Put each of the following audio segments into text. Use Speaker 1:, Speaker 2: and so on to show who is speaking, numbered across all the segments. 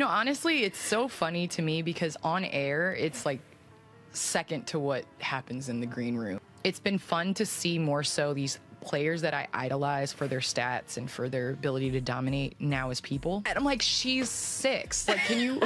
Speaker 1: Honestly, it's so funny to me because on air, it's like second to what happens in the green room. It's been fun to see more so these players that I idolize for their stats and for their ability to dominate now as people. And I'm like, she's 6. Like, can you,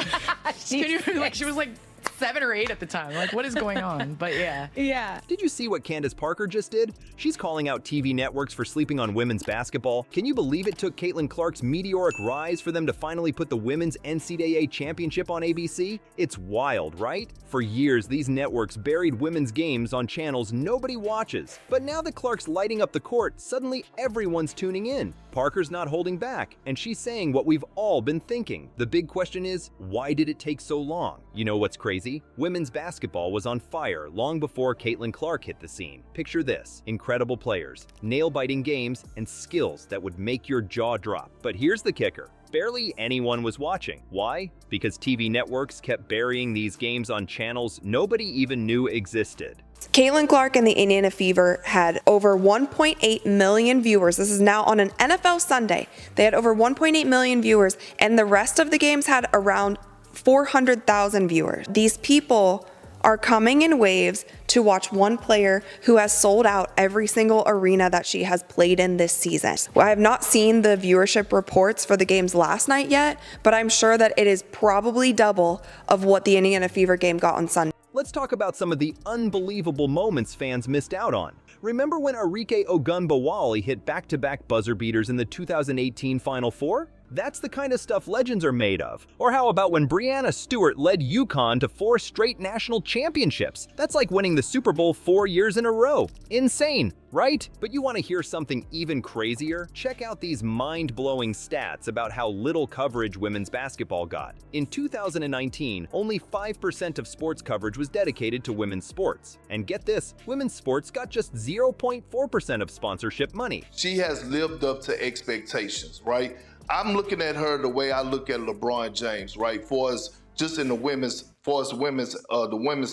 Speaker 1: like, she was like 7 or 8 at the time. Like, what is going on? But yeah.
Speaker 2: Yeah.
Speaker 3: Did you see what Candace Parker just did? She's calling out TV networks for sleeping on women's basketball. Can you believe it took Caitlin Clark's meteoric rise for them to finally put the women's NCAA championship on ABC? It's wild, right? For years, these networks buried women's games on channels nobody watches. But now that Clark's lighting up the court, suddenly everyone's tuning in. Parker's not holding back, and she's saying what we've all been thinking. The big question is, why did it take so long? You know what's crazy? Women's basketball was on fire long before Caitlin Clark hit the scene. Picture this: incredible players, nail-biting games, and skills that would make your jaw drop. But here's the kicker. Barely anyone was watching. Why? Because TV networks kept burying these games on channels nobody even knew existed.
Speaker 2: Caitlin Clark and the Indiana Fever had over 1.8 million viewers. This is now on an NFL Sunday. They had over 1.8 million viewers, and the rest of the games had around 400,000 viewers. These people are coming in waves to watch one player who has sold out every single arena that she has played in this season. I have not seen the viewership reports for the games last night yet, but I'm sure that it is probably double of what the Indiana Fever game got on Sunday.
Speaker 3: Let's talk about some of the unbelievable moments fans missed out on. Remember when Arike Ogunbowale hit back-to-back buzzer beaters in the 2018 Final Four? That's the kind of stuff legends are made of. Or how about when Breanna Stewart led UConn to 4 straight national championships? That's like winning the Super Bowl 4 years in a row. Insane, right? But you want to hear something even crazier? Check out these mind-blowing stats about how little coverage women's basketball got. In 2019, only 5% of sports coverage was dedicated to women's sports. And get this, women's sports got just 0.4% of sponsorship money.
Speaker 4: She has lived up to expectations, right? I'm looking at her the way I look at LeBron James, right? For us, just in the women's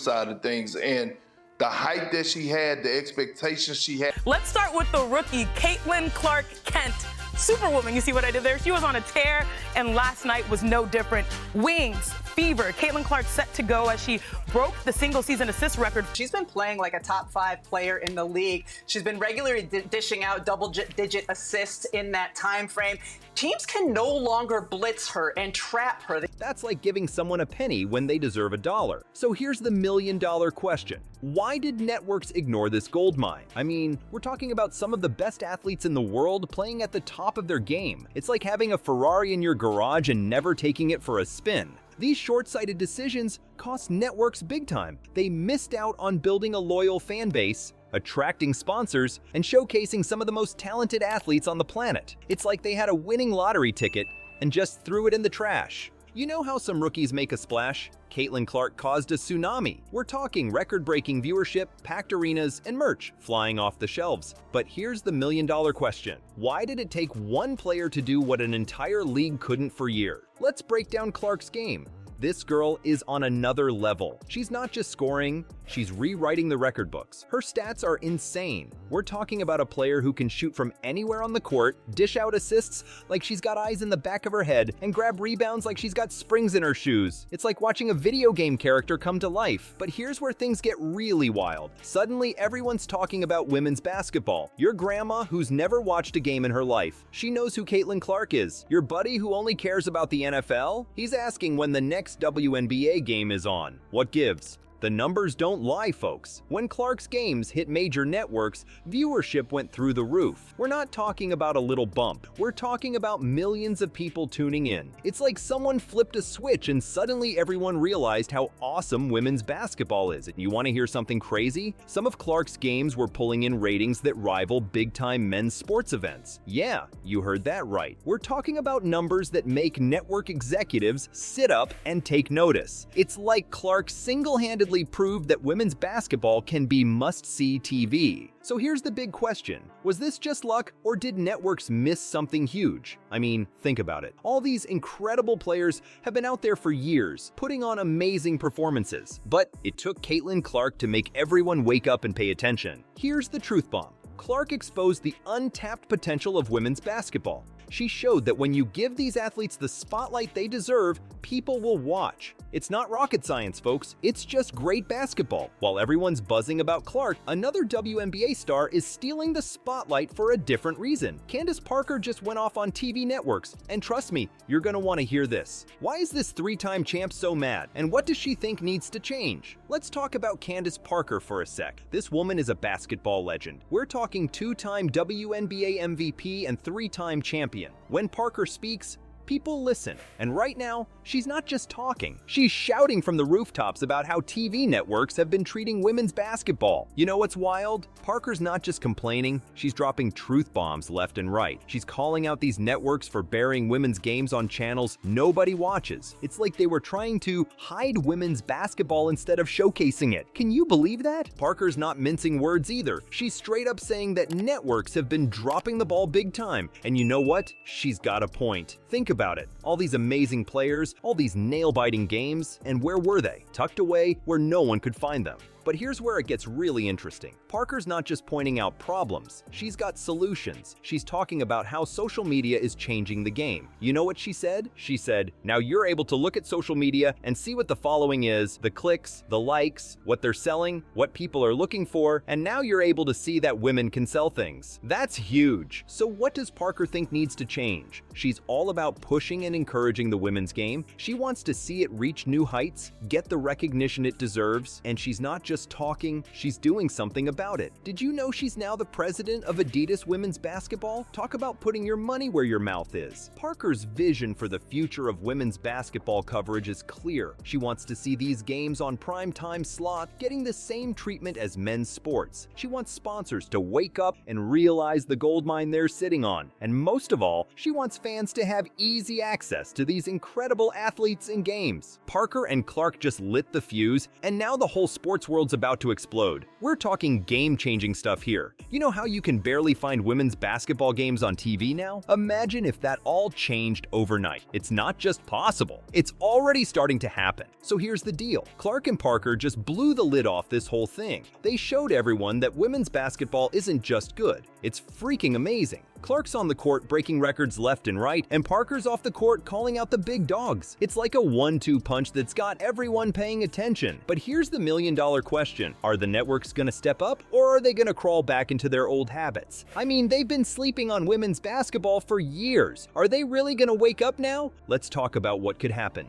Speaker 4: side of things, and the height that she had, the expectations she had.
Speaker 5: Let's start with the rookie, Caitlin Clark Kent. Superwoman, you see what I did there? She was on a tear, and last night was no different. Wings, fever. Caitlin Clark set to go as she broke the single-season assist record.
Speaker 6: She's been playing like a top 5 player in the league. She's been regularly dishing out double-digit assists in that time frame. Teams can no longer blitz her and trap her.
Speaker 3: That's like giving someone a penny when they deserve a dollar. So here's the million-dollar question. Why did networks ignore this gold mine? I mean, we're talking about some of the best athletes in the world playing at the top of their game. It's like having a Ferrari in your garage and never taking it for a spin. These short-sighted decisions cost networks big time. They missed out on building a loyal fan base, attracting sponsors, and showcasing some of the most talented athletes on the planet. It's like they had a winning lottery ticket and just threw it in the trash. You know how some rookies make a splash? Caitlin Clark caused a tsunami. We're talking record-breaking viewership, packed arenas, and merch flying off the shelves. But here's the million-dollar question. Why did it take one player to do what an entire league couldn't for years? Let's break down Clark's game. This girl is on another level. She's not just scoring, she's rewriting the record books. Her stats are insane. We're talking about a player who can shoot from anywhere on the court, dish out assists like she's got eyes in the back of her head, and grab rebounds like she's got springs in her shoes. It's like watching a video game character come to life. But here's where things get really wild. Suddenly, everyone's talking about women's basketball. Your grandma, who's never watched a game in her life, she knows who Caitlin Clark is. Your buddy who only cares about the NFL, he's asking when the next WNBA game is on. What gives? The numbers don't lie, folks. When Clark's games hit major networks, viewership went through the roof. We're not talking about a little bump. We're talking about millions of people tuning in. It's like someone flipped a switch and suddenly everyone realized how awesome women's basketball is. And you want to hear something crazy? Some of Clark's games were pulling in ratings that rival big-time men's sports events. Yeah, you heard that right. We're talking about numbers that make network executives sit up and take notice. It's like Clark single-handedly proved that women's basketball can be must-see TV. So here's the big question. Was this just luck, or did networks miss something huge? I mean, think about it. All these incredible players have been out there for years, putting on amazing performances. But it took Caitlin Clark to make everyone wake up and pay attention. Here's the truth bomb. Clark exposed the untapped potential of women's basketball. She showed that when you give these athletes the spotlight they deserve, people will watch. It's not rocket science, folks. It's just great basketball. While everyone's buzzing about Clark, another WNBA star is stealing the spotlight for a different reason. Candace Parker just went off on TV networks, and trust me, you're gonna want to hear this. Why is this three-time champ so mad, and what does she think needs to change? Let's talk about Candace Parker for a sec. This woman is a basketball legend. We're talking two-time WNBA MVP and three-time champion. When Parker speaks, people listen, and right now, she's not just talking. She's shouting from the rooftops about how TV networks have been treating women's basketball. You know what's wild? Parker's not just complaining, she's dropping truth bombs left and right. She's calling out these networks for burying women's games on channels nobody watches. It's like they were trying to hide women's basketball instead of showcasing it. Can you believe that? Parker's not mincing words either. She's straight up saying that networks have been dropping the ball big time. And you know what? She's got a point. Think about it. All these amazing players, all these nail-biting games, and where were they? Tucked away where no one could find them. But here's where it gets really interesting. Parker's not just pointing out problems, she's got solutions. She's talking about how social media is changing the game. You know what she said? She said, now you're able to look at social media and see what the following is, the clicks, the likes, what they're selling, what people are looking for, and now you're able to see that women can sell things. That's huge. So what does Parker think needs to change? She's all about pushing and encouraging the women's game. She wants to see it reach new heights, get the recognition it deserves, and she's not just talking, she's doing something about it. Did you know she's now the president of Adidas Women's Basketball? Talk about putting your money where your mouth is. Parker's vision for the future of women's basketball coverage is clear. She wants to see these games on primetime slot getting the same treatment as men's sports. She wants sponsors to wake up and realize the goldmine they're sitting on. And most of all, she wants fans to have easy access to these incredible athletes and games. Parker and Clark just lit the fuse, and now the whole sports world's about to explode. We're talking game-changing stuff here. You know how you can barely find women's basketball games on TV now? Imagine if that all changed overnight. It's not just possible, it's already starting to happen. So here's the deal. Clark and Parker just blew the lid off this whole thing. They showed everyone that women's basketball isn't just good, it's freaking amazing. Clark's on the court breaking records left and right, and Parker's off the court calling out the big dogs. It's like a 1-2 punch that's got everyone paying attention. But here's the million-dollar question. Are the networks gonna step up, or are they gonna crawl back into their old habits? I mean, they've been sleeping on women's basketball for years. Are they really gonna wake up now? Let's talk about what could happen.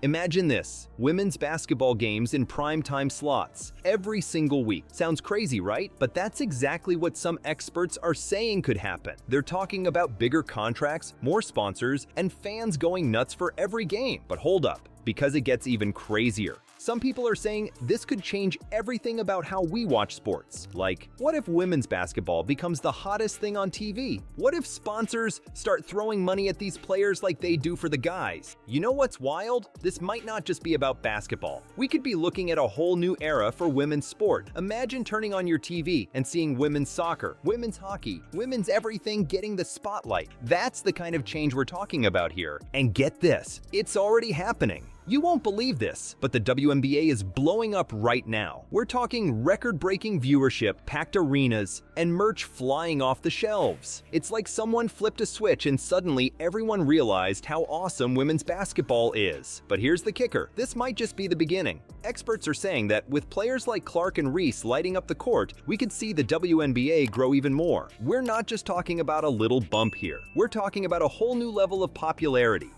Speaker 3: Imagine this, women's basketball games in primetime slots every single week. Sounds crazy, right? But that's exactly what some experts are saying could happen. They're talking about bigger contracts, more sponsors, and fans going nuts for every game. But hold up, because it gets even crazier. Some people are saying this could change everything about how we watch sports. Like, what if women's basketball becomes the hottest thing on TV? What if sponsors start throwing money at these players like they do for the guys? You know what's wild? This might not just be about basketball. We could be looking at a whole new era for women's sport. Imagine turning on your TV and seeing women's soccer, women's hockey, women's everything getting the spotlight. That's the kind of change we're talking about here. And get this, it's already happening. You won't believe this, but the WNBA is blowing up right now. We're talking record-breaking viewership, packed arenas, and merch flying off the shelves. It's like someone flipped a switch and suddenly everyone realized how awesome women's basketball is. But here's the kicker, this might just be the beginning. Experts are saying that with players like Clark and Reese lighting up the court, we could see the WNBA grow even more. We're not just talking about a little bump here. We're talking about a whole new level of popularity.